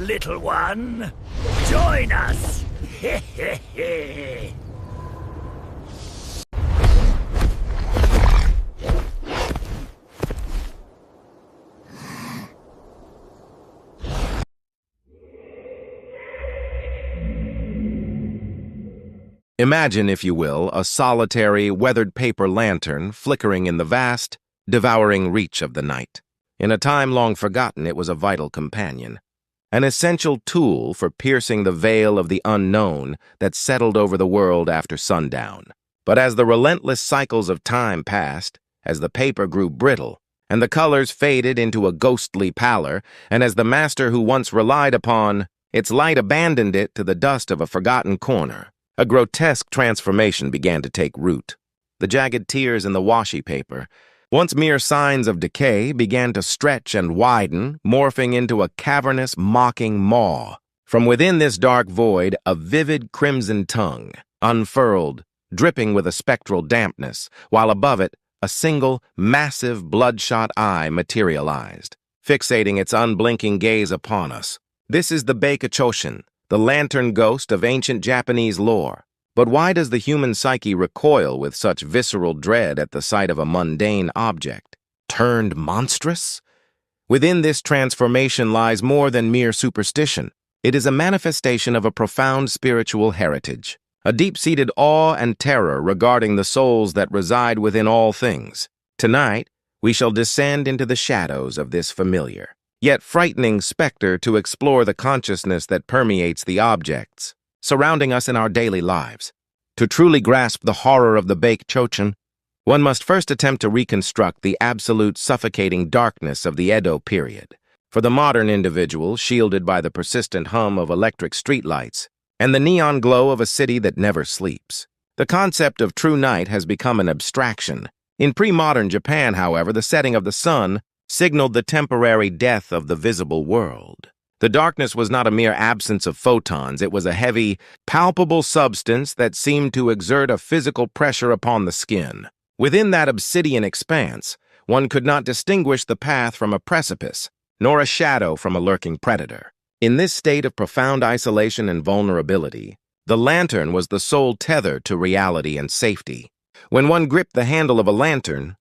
little one. Join us! Imagine, if you will, a solitary, weathered paper lantern flickering in the vast, devouring reach of the night. In a time long forgotten, it was a vital companion, an essential tool for piercing the veil of the unknown that settled over the world after sundown. But as the relentless cycles of time passed, as the paper grew brittle, and the colors faded into a ghostly pallor, and as the master who once relied upon its light abandoned it to the dust of a forgotten corner, a grotesque transformation began to take root. The jagged tears in the washi paper, once mere signs of decay, began to stretch and widen, morphing into a cavernous, mocking maw. From within this dark void, a vivid crimson tongue unfurled, dripping with a spectral dampness, while above it, a single, massive, bloodshot eye materialized, fixating its unblinking gaze upon us. This is the Bake-chochin, the lantern ghost of ancient Japanese lore. But why does the human psyche recoil with such visceral dread at the sight of a mundane object, turned monstrous? Within this transformation lies more than mere superstition. It is a manifestation of a profound spiritual heritage, a deep-seated awe and terror regarding the souls that reside within all things. Tonight, we shall descend into the shadows of this familiar, yet frightening specter to explore the consciousness that permeates the objects surrounding us in our daily lives. To truly grasp the horror of the Bake-chochin, one must first attempt to reconstruct the absolute suffocating darkness of the Edo period. For the modern individual, shielded by the persistent hum of electric streetlights and the neon glow of a city that never sleeps, the concept of true night has become an abstraction. In pre-modern Japan, however, the setting of the sun signaled the temporary death of the visible world. The darkness was not a mere absence of photons. It was a heavy, palpable substance that seemed to exert a physical pressure upon the skin. Within that obsidian expanse, one could not distinguish the path from a precipice, nor a shadow from a lurking predator. In this state of profound isolation and vulnerability, the lantern was the sole tether to reality and safety. When one gripped the handle of a lantern,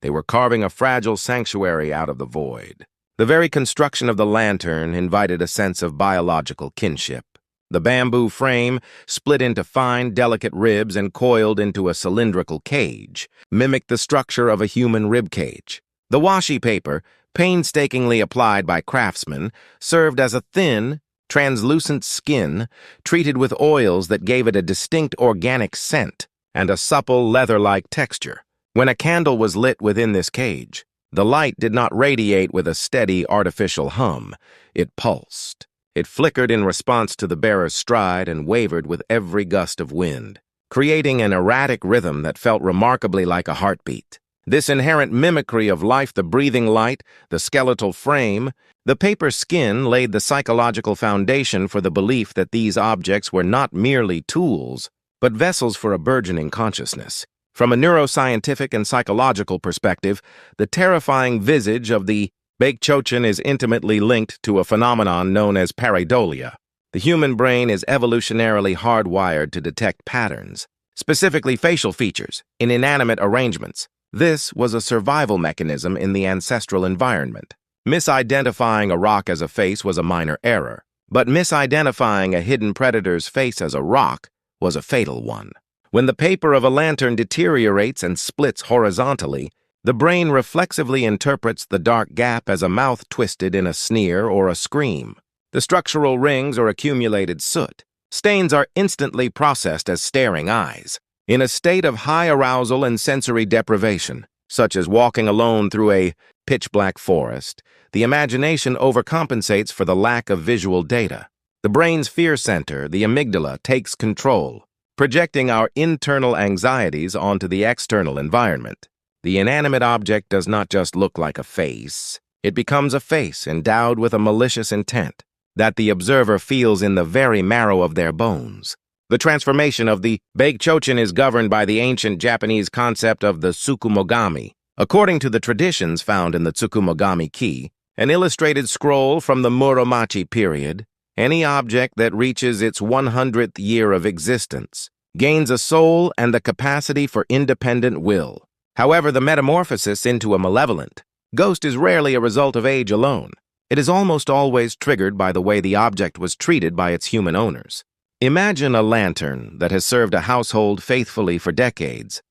they were carving a fragile sanctuary out of the void. The very construction of the lantern invited a sense of biological kinship. The bamboo frame, split into fine, delicate ribs and coiled into a cylindrical cage, mimicked the structure of a human rib cage. The washi paper, painstakingly applied by craftsmen, served as a thin, translucent skin treated with oils that gave it a distinct organic scent and a supple, leather-like texture. When a candle was lit within this cage, the light did not radiate with a steady, artificial hum. It pulsed. It flickered in response to the bearer's stride and wavered with every gust of wind, creating an erratic rhythm that felt remarkably like a heartbeat. This inherent mimicry of life, the breathing light, the skeletal frame, the paper skin laid the psychological foundation for the belief that these objects were not merely tools, but vessels for a burgeoning consciousness. From a neuroscientific and psychological perspective, the terrifying visage of the Bake-chochin is intimately linked to a phenomenon known as pareidolia. The human brain is evolutionarily hardwired to detect patterns, specifically facial features, in inanimate arrangements. This was a survival mechanism in the ancestral environment. Misidentifying a rock as a face was a minor error, but misidentifying a hidden predator's face as a rock was a fatal one. When the paper of a lantern deteriorates and splits horizontally, the brain reflexively interprets the dark gap as a mouth twisted in a sneer or a scream. The structural rings or accumulated soot. Stains are instantly processed as staring eyes. In a state of high arousal and sensory deprivation, such as walking alone through a pitch-black forest, the imagination overcompensates for the lack of visual data. The brain's fear center, the amygdala, takes control, projecting our internal anxieties onto the external environment. The inanimate object does not just look like a face. It becomes a face endowed with a malicious intent that the observer feels in the very marrow of their bones. The transformation of the Bake-chochin is governed by the ancient Japanese concept of the tsukumogami. According to the traditions found in the Tsukumogami key, An illustrated scroll from the Muromachi period, any object that reaches its 100th year of existence gains a soul and the capacity for independent will. However, the metamorphosis into a malevolent ghost is rarely a result of age alone. It is almost always triggered by the way the object was treated by its human owners. Imagine a lantern that has served a household faithfully for decades,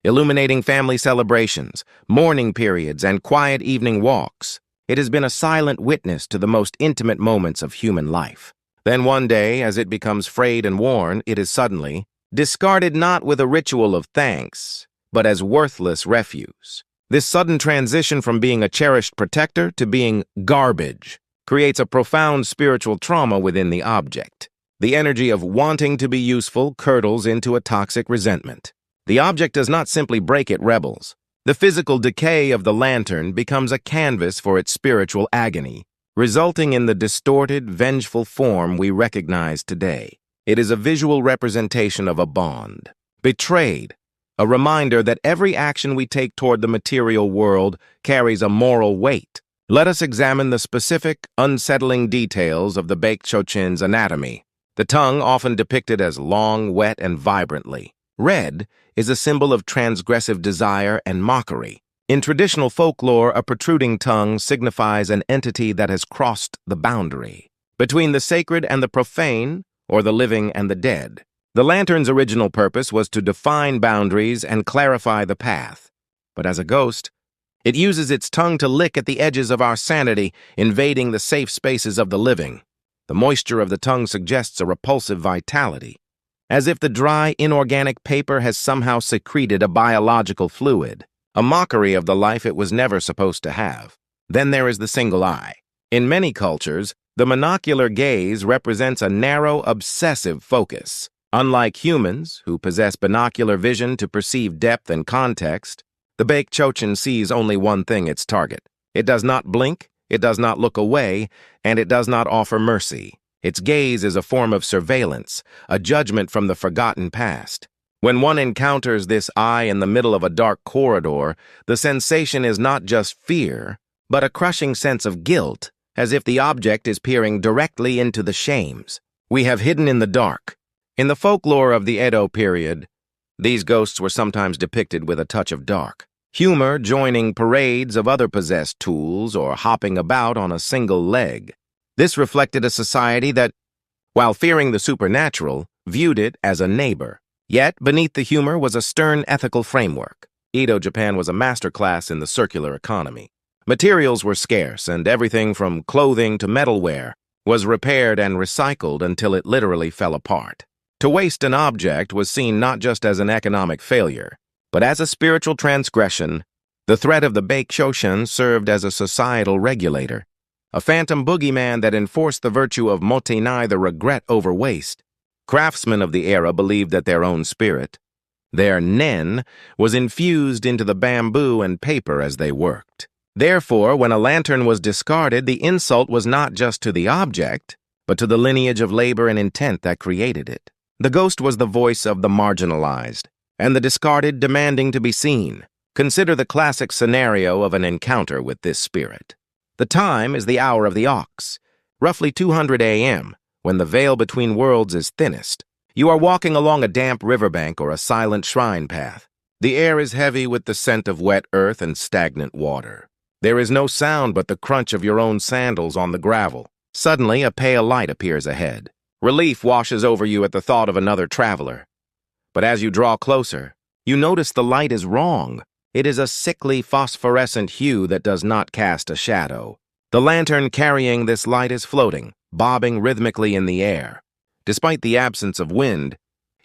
illuminating family celebrations, mourning periods, and quiet evening walks. It has been a silent witness to the most intimate moments of human life. Then one day, as it becomes frayed and worn, it is suddenly discarded not with a ritual of thanks, but as worthless refuse. This sudden transition from being a cherished protector to being garbage creates a profound spiritual trauma within the object. The energy of wanting to be useful curdles into a toxic resentment. The object does not simply break, it rebels. The physical decay of the lantern becomes a canvas for its spiritual agony, resulting in the distorted, vengeful form we recognize today. It is a visual representation of a bond, betrayed, a reminder that every action we take toward the material world carries a moral weight. Let us examine the specific, unsettling details of the Bake-chochin's anatomy. The tongue, often depicted as long, wet, and vibrantly red, is a symbol of transgressive desire and mockery. In traditional folklore, a protruding tongue signifies an entity that has crossed the boundary between the sacred and the profane, or the living and the dead. The lantern's original purpose was to define boundaries and clarify the path. But as a ghost, it uses its tongue to lick at the edges of our sanity, invading the safe spaces of the living. The moisture of the tongue suggests a repulsive vitality, as if the dry, inorganic paper has somehow secreted a biological fluid, a mockery of the life it was never supposed to have. Then there is the single eye. In many cultures, the monocular gaze represents a narrow, obsessive focus. Unlike humans, who possess binocular vision to perceive depth and context, the Bake-chochin sees only one thing: its target. It does not blink, it does not look away, and it does not offer mercy. Its gaze is a form of surveillance, a judgment from the forgotten past. When one encounters this eye in the middle of a dark corridor, the sensation is not just fear, but a crushing sense of guilt, as if the object is peering directly into the shames we have hidden in the dark. In the folklore of the Edo period, these ghosts were sometimes depicted with a touch of dark humor, joining parades of other possessed tools or hopping about on a single leg. This reflected a society that, while fearing the supernatural, viewed it as a neighbor. Yet, beneath the humor was a stern ethical framework. Edo Japan was a masterclass in the circular economy. Materials were scarce, and everything from clothing to metalware was repaired and recycled until it literally fell apart. To waste an object was seen not just as an economic failure, but as a spiritual transgression. The threat of the Bake-chochin served as a societal regulator, a phantom boogeyman that enforced the virtue of motenai, the regret over waste. Craftsmen of the era believed that their own spirit, their nen, was infused into the bamboo and paper as they worked. Therefore, when a lantern was discarded, the insult was not just to the object, but to the lineage of labor and intent that created it. The ghost was the voice of the marginalized, and the discarded demanding to be seen. Consider the classic scenario of an encounter with this spirit. The time is the hour of the ox, roughly 200 a.m., when the veil between worlds is thinnest. You are walking along a damp riverbank or a silent shrine path. The air is heavy with the scent of wet earth and stagnant water. There is no sound but the crunch of your own sandals on the gravel. Suddenly, a pale light appears ahead. Relief washes over you at the thought of another traveler. But as you draw closer, you notice the light is wrong. It is a sickly phosphorescent hue that does not cast a shadow. The lantern carrying this light is floating, bobbing rhythmically in the air. Despite the absence of wind,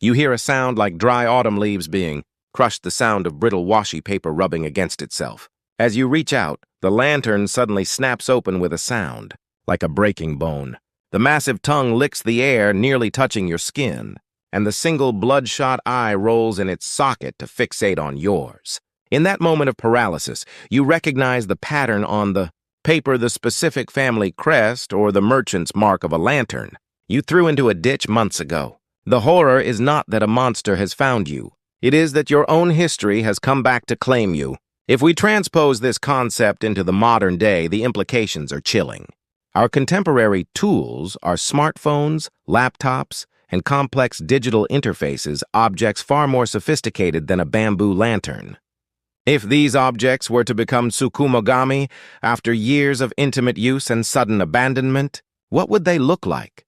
you hear a sound like dry autumn leaves being crushed, the sound of brittle washi paper rubbing against itself. As you reach out, the lantern suddenly snaps open with a sound, like a breaking bone. The massive tongue licks the air, nearly touching your skin, and the single bloodshot eye rolls in its socket to fixate on yours. In that moment of paralysis, you recognize the pattern on the paper, the specific family crest, or the merchant's mark of a lantern you threw into a ditch months ago. The horror is not that a monster has found you. It is that your own history has come back to claim you. If we transpose this concept into the modern day, the implications are chilling. Our contemporary tools are smartphones, laptops, and complex digital interfaces, objects far more sophisticated than a bamboo lantern. If these objects were to become tsukumogami after years of intimate use and sudden abandonment, what would they look like?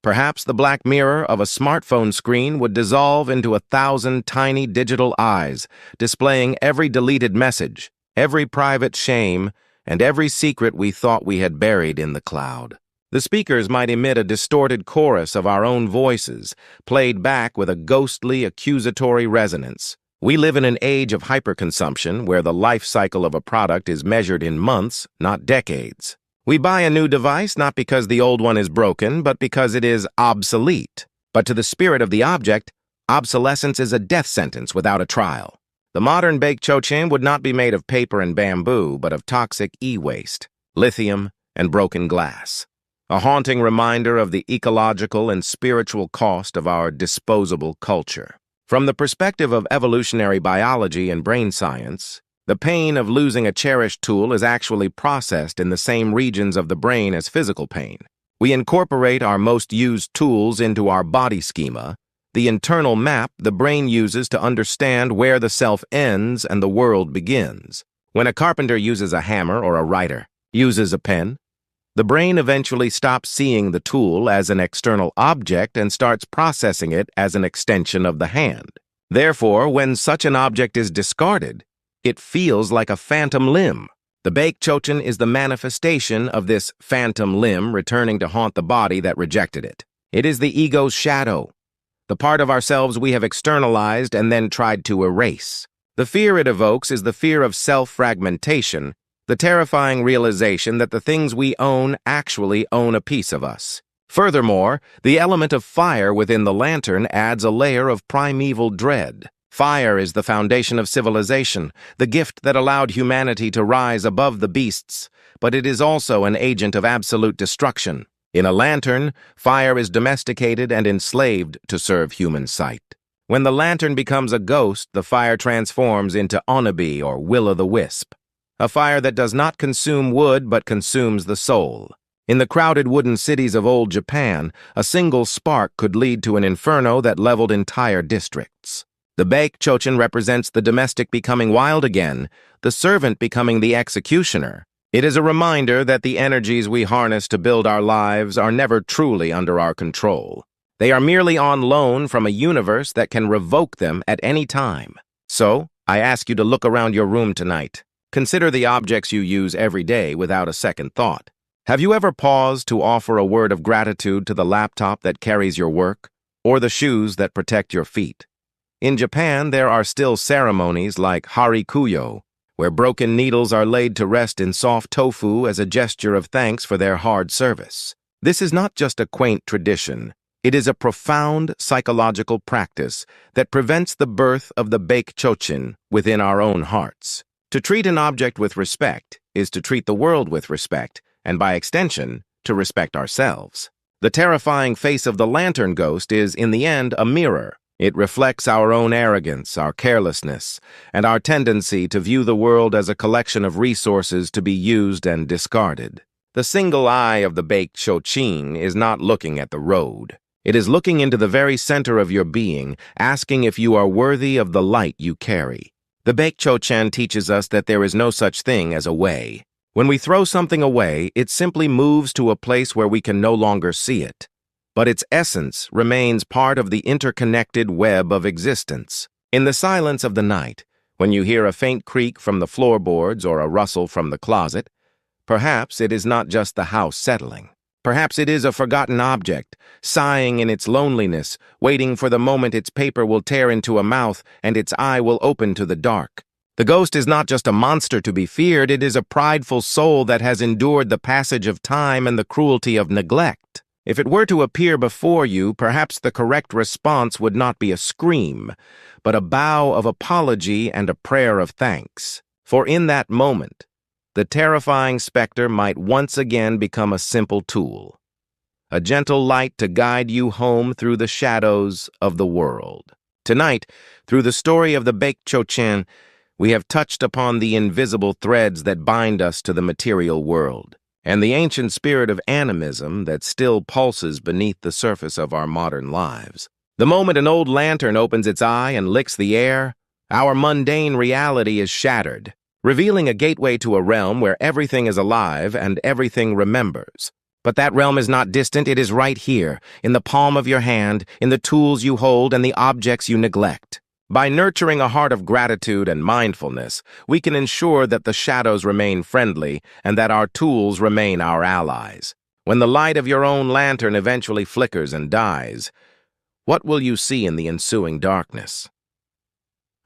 Perhaps the black mirror of a smartphone screen would dissolve into 1,000 tiny digital eyes, displaying every deleted message, every private shame, and every secret we thought we had buried in the cloud. The speakers might emit a distorted chorus of our own voices, played back with a ghostly, accusatory resonance. We live in an age of hyperconsumption where the life cycle of a product is measured in months, not decades. We buy a new device not because the old one is broken, but because it is obsolete. But to the spirit of the object, obsolescence is a death sentence without a trial. The modern Bake-chochin would not be made of paper and bamboo, but of toxic e-waste, lithium, and broken glass. A haunting reminder of the ecological and spiritual cost of our disposable culture. From the perspective of evolutionary biology and brain science, the pain of losing a cherished tool is actually processed in the same regions of the brain as physical pain. We incorporate our most used tools into our body schema, the internal map the brain uses to understand where the self ends and the world begins. When a carpenter uses a hammer or a writer uses a pen, the brain eventually stops seeing the tool as an external object and starts processing it as an extension of the hand. Therefore, when such an object is discarded, it feels like a phantom limb. The Bake-chochin is the manifestation of this phantom limb returning to haunt the body that rejected it. It is the ego's shadow, the part of ourselves we have externalized and then tried to erase. The fear it evokes is the fear of self-fragmentation, the terrifying realization that the things we own actually own a piece of us. Furthermore, the element of fire within the lantern adds a layer of primeval dread. Fire is the foundation of civilization, the gift that allowed humanity to rise above the beasts, but it is also an agent of absolute destruction. In a lantern, fire is domesticated and enslaved to serve human sight. When the lantern becomes a ghost, the fire transforms into onabi or will-o'-the-wisp, a fire that does not consume wood but consumes the soul. In the crowded wooden cities of old Japan, a single spark could lead to an inferno that leveled entire districts. The Bake-chochin represents the domestic becoming wild again, the servant becoming the executioner. It is a reminder that the energies we harness to build our lives are never truly under our control. They are merely on loan from a universe that can revoke them at any time. So, I ask you to look around your room tonight. Consider the objects you use every day without a second thought. Have you ever paused to offer a word of gratitude to the laptop that carries your work, or the shoes that protect your feet? In Japan, there are still ceremonies like harikuyo, where broken needles are laid to rest in soft tofu as a gesture of thanks for their hard service. This is not just a quaint tradition. It is a profound psychological practice that prevents the birth of the Bake-chochin within our own hearts. To treat an object with respect is to treat the world with respect, and by extension, to respect ourselves. The terrifying face of the lantern ghost is, in the end, a mirror. It reflects our own arrogance, our carelessness, and our tendency to view the world as a collection of resources to be used and discarded. The single eye of the Bake-chochin is not looking at the road. It is looking into the very center of your being, asking if you are worthy of the light you carry. The Bake-chochin teaches us that there is no such thing as a way. When we throw something away, it simply moves to a place where we can no longer see it. But its essence remains part of the interconnected web of existence. In the silence of the night, when you hear a faint creak from the floorboards or a rustle from the closet, perhaps it is not just the house settling. Perhaps it is a forgotten object, sighing in its loneliness, waiting for the moment its paper will tear into a mouth and its eye will open to the dark. The ghost is not just a monster to be feared, it is a prideful soul that has endured the passage of time and the cruelty of neglect. If it were to appear before you, perhaps the correct response would not be a scream, but a bow of apology and a prayer of thanks. For in that moment, the terrifying specter might once again become a simple tool, a gentle light to guide you home through the shadows of the world. Tonight, through the story of the Bake-chochin, we have touched upon the invisible threads that bind us to the material world, and the ancient spirit of animism that still pulses beneath the surface of our modern lives. The moment an old lantern opens its eye and licks the air, our mundane reality is shattered, revealing a gateway to a realm where everything is alive and everything remembers. But that realm is not distant, it is right here, in the palm of your hand, in the tools you hold and the objects you neglect. By nurturing a heart of gratitude and mindfulness, we can ensure that the shadows remain friendly and that our tools remain our allies. When the light of your own lantern eventually flickers and dies, what will you see in the ensuing darkness?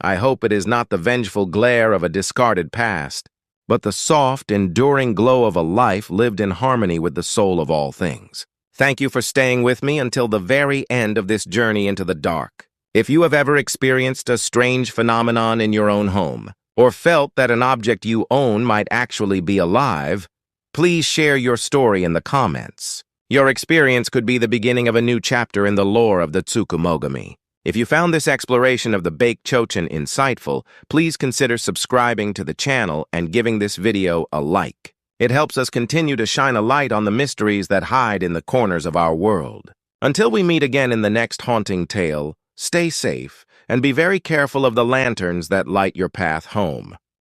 I hope it is not the vengeful glare of a discarded past, but the soft, enduring glow of a life lived in harmony with the soul of all things. Thank you for staying with me until the very end of this journey into the dark. If you have ever experienced a strange phenomenon in your own home, or felt that an object you own might actually be alive, please share your story in the comments. Your experience could be the beginning of a new chapter in the lore of the Tsukumogami. If you found this exploration of the Bake-chochin insightful, please consider subscribing to the channel and giving this video a like. It helps us continue to shine a light on the mysteries that hide in the corners of our world. Until we meet again in the next haunting tale, stay safe and be very careful of the lanterns that light your path home.